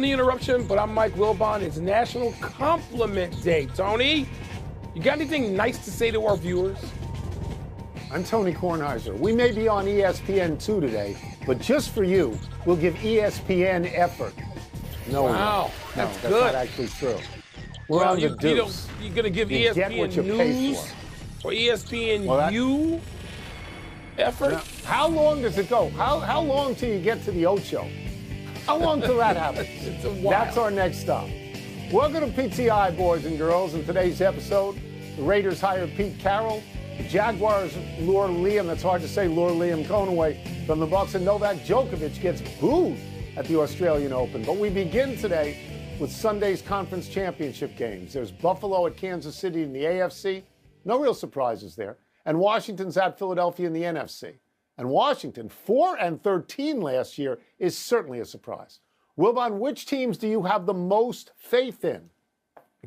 The Interruption, but I'm Mike Wilbon. It's National Compliment Day. Tony, you got anything nice to say to our viewers? I'm Tony Kornheiser. We may be on ESPN2 today, but just for you, we'll give ESPN effort. No, wow, that's good. That's not actually true. We're on the deuce. You're going to give you ESPN News or ESPN effort? Now, how long does it go? How long till you get to the Ocho? How long till that happens? It's a while. That's our next stop. Welcome to PTI, boys and girls. In today's episode, the Raiders hire Pete Carroll. The Jaguars lure Liam, that's hard to say, lure Liam Conaway from the Bucks, and Novak Djokovic gets booed at the Australian Open. But we begin today with Sunday's conference championship games. There's Buffalo at Kansas City in the AFC. No real surprises there. And Washington's at Philadelphia in the NFC. And Washington, 4-13 last year, is certainly a surprise. Wilbon, which teams do you have the most faith in?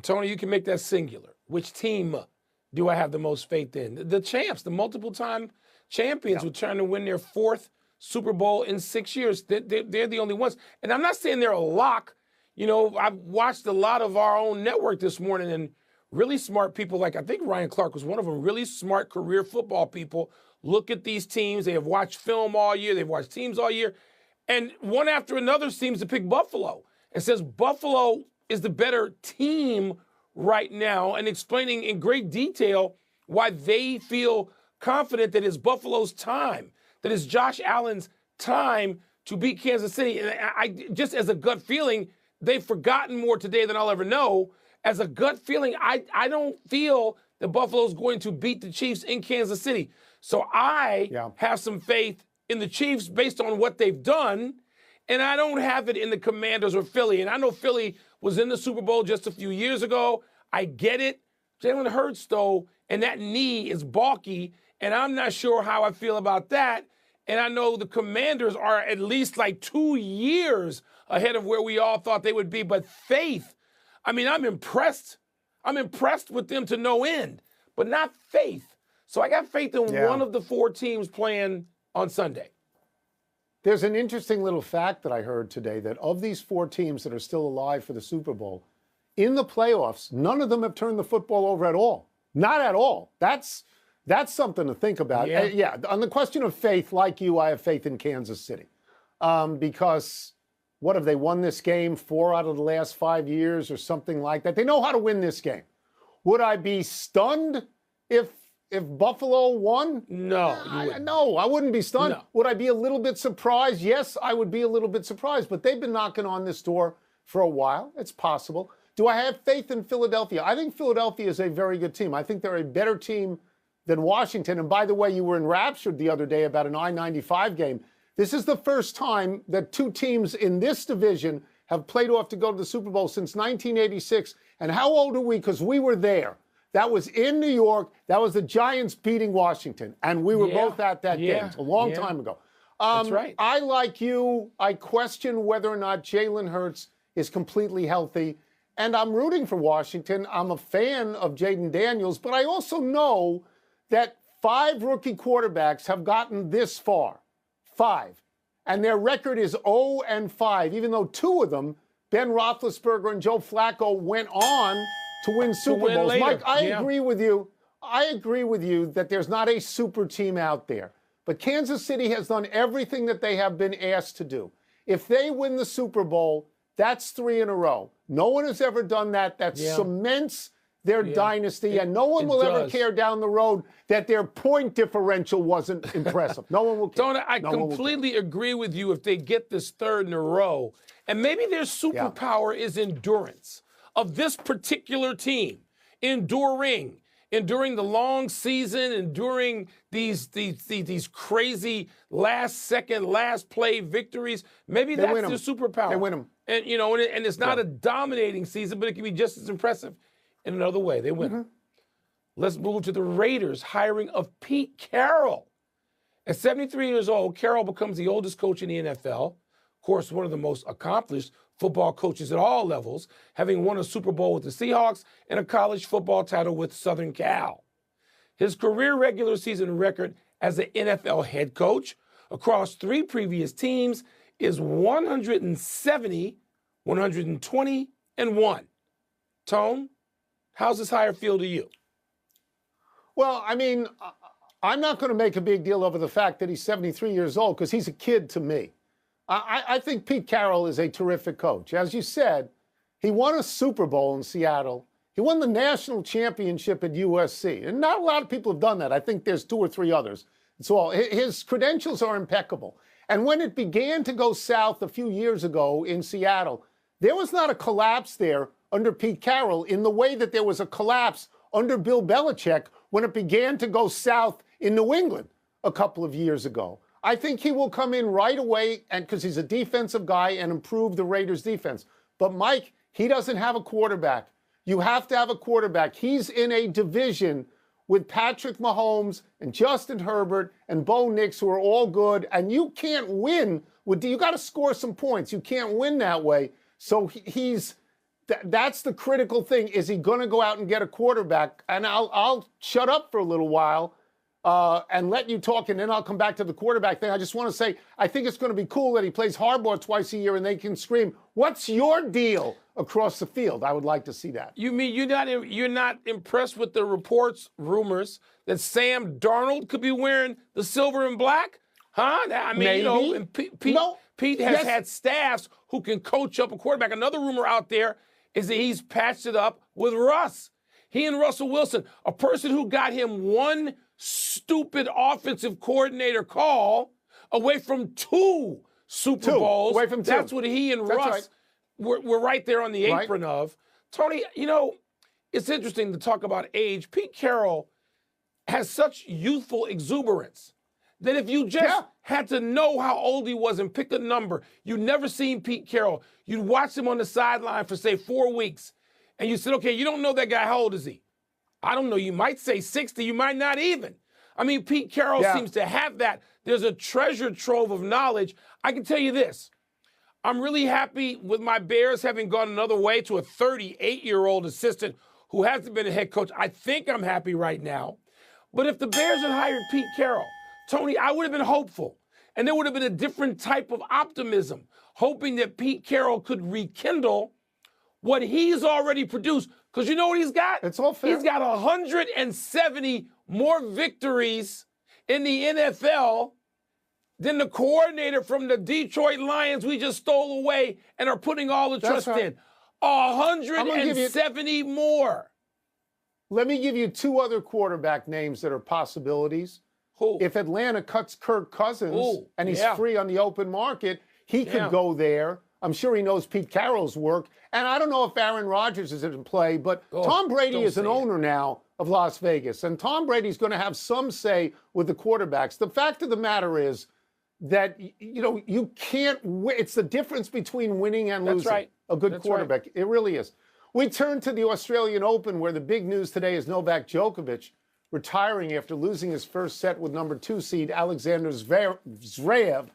Tony, you can make that singular. Which team do I have the most faith in? The champs, the multiple-time champions who trying to win their fourth Super Bowl in 6 years. They're the only ones. And I'm not saying they're a lock. You know, I've watched a lot of our own network this morning, and really smart people, like I think Ryan Clark was one of them, really smart career football people, look at these teams. They have watched film all year. They've watched teams all year. And one after another seems to pick Buffalo and says Buffalo is the better team right now, and explaining in great detail why they feel confident that it's Buffalo's time, that it's Josh Allen's time to beat Kansas City. And I just as a gut feeling, they've forgotten more today than I'll ever know. As a gut feeling, I don't feel that Buffalo's going to beat the Chiefs in Kansas City. So I have some faith in the Chiefs based on what they've done, and I don't have it in the Commanders or Philly. And I know Philly was in the Super Bowl just a few years ago. I get it. Jalen Hurts, though, and that knee is bulky, and I'm not sure how I feel about that. And I know the Commanders are at least like 2 years ahead of where we all thought they would be. But faith, I mean, I'm impressed. I'm impressed with them to no end, but not faith. So I got faith in one of the four teams playing on Sunday. There's an interesting little fact that I heard today that of these four teams that are still alive for the Super Bowl, in the playoffs, none of them have turned the football over at all. Not at all. That's something to think about. Yeah. On the question of faith, like you, I have faith in Kansas City. Because what have they won this game 4 out of the last 5 years or something like that? They know how to win this game. Would I be stunned if Buffalo won? No. No, I wouldn't be stunned. No. Would I be a little bit surprised? Yes, I would be a little bit surprised. But they've been knocking on this door for a while. It's possible. Do I have faith in Philadelphia? I think Philadelphia is a very good team. I think they're a better team than Washington. And by the way, you were enraptured the other day about an I-95 game. This is the first time that two teams in this division have played off to go to the Super Bowl since 1986. And how old are we? Because we were there. That was in New York. That was the Giants beating Washington. And we were both at that game. It's a long time ago. That's right. I, like you, I question whether or not Jalen Hurts is completely healthy. And I'm rooting for Washington. I'm a fan of Jayden Daniels. But I also know that 5 rookie quarterbacks have gotten this far. 5. And their record is 0-5, even though 2 of them, Ben Roethlisberger and Joe Flacco, went on to win Super Bowls. Later. Mike, I agree with you. I agree with you that there's not a super team out there. But Kansas City has done everything that they have been asked to do. If they win the Super Bowl, that's 3 in a row. No one has ever done that. That cements their dynasty, and no one will ever care down the road that their point differential wasn't impressive. No one will care. I completely agree with you if they get this 3rd in a row. And maybe their superpower is endurance of this particular team, enduring the long season, enduring these crazy last-second, last-play victories. Maybe that's their superpower. They win them. And, and it's not a dominating season, but it can be just as impressive in another way. They win. Let's move to the Raiders' hiring of Pete Carroll. At 73 years old, Carroll becomes the oldest coach in the NFL. Of course, one of the most accomplished football coaches at all levels, having won a Super Bowl with the Seahawks and a college football title with Southern Cal. His career regular season record as an NFL head coach across 3 previous teams is 170 120-1. Tone, how's this hire feel to you? Well, I mean, I'm not going to make a big deal over the fact that he's 73 years old because he's a kid to me. I think Pete Carroll is a terrific coach. As you said, he won a Super Bowl in Seattle. He won the national championship at USC. And not a lot of people have done that. I think there's 2 or 3 others. So his credentials are impeccable. And when it began to go south a few years ago in Seattle, there was not a collapse there under Pete Carroll in the way that there was a collapse under Bill Belichick when it began to go south in New England a couple of years ago. I think he will come in right away and because he's a defensive guy and improve the Raiders' defense. But, Mike, he doesn't have a quarterback. You have to have a quarterback. He's in a division with Patrick Mahomes and Justin Herbert and Bo Nix, who are all good, and you can't win. You got to score some points. You can't win that way. So that's the critical thing. Is he going to go out and get a quarterback? And I'll shut up for a little while and let you talk, and then I'll come back to the quarterback thing. I just want to say I think it's going to be cool that he plays hardball twice a year and they can scream, "What's your deal?" across the field. I would like to see that. You mean you're not impressed with the reports, rumors that Sam Darnold could be wearing the silver and black? Huh? I mean, Maybe. you know, and Pete has had staffs who can coach up a quarterback. Another rumor out there is that he's patched it up with Russ. He and Russell Wilson, a person who got him one stupid offensive coordinator call away from 2 Super Bowls. Away from 2. That's what he and Russ were right there on the apron of. Tony, you know, it's interesting to talk about age. Pete Carroll has such youthful exuberance that if you just had to know how old he was and pick a number, you'd never seen Pete Carroll. You'd watch him on the sideline for, say, 4 weeks, and you said, okay, you don't know that guy. How old is he? I don't know. You might say 60. You might not even. I mean, Pete Carroll seems to have that. There's a treasure trove of knowledge. I can tell you this. I'm really happy with my Bears having gone another way to a 38-year-old assistant who hasn't been a head coach. I think I'm happy right now. But if the Bears had hired Pete Carroll, Tony, I would have been hopeful. And there would have been a different type of optimism, hoping that Pete Carroll could rekindle what he's already produced. Because you know what he's got? It's all fair. He's got 170 more victories in the NFL than the coordinator from the Detroit Lions we just stole away and are putting all the trust in. 170 more. Let me give you 2 other quarterback names that are possibilities. Who? If Atlanta cuts Kirk Cousins and he's free on the open market, he could go there. I'm sure he knows Pete Carroll's work. And I don't know if Aaron Rodgers is in play, but Tom Brady is an owner now of Las Vegas. And Tom Brady's going to have some say with the quarterbacks. The fact of the matter is that, you know, you can't win. It's the difference between winning and losing. That's right. A good quarterback. Right. It really is. We turn to the Australian Open, where the big news today is Novak Djokovic retiring after losing his first set with number 2 seed Alexander Zverev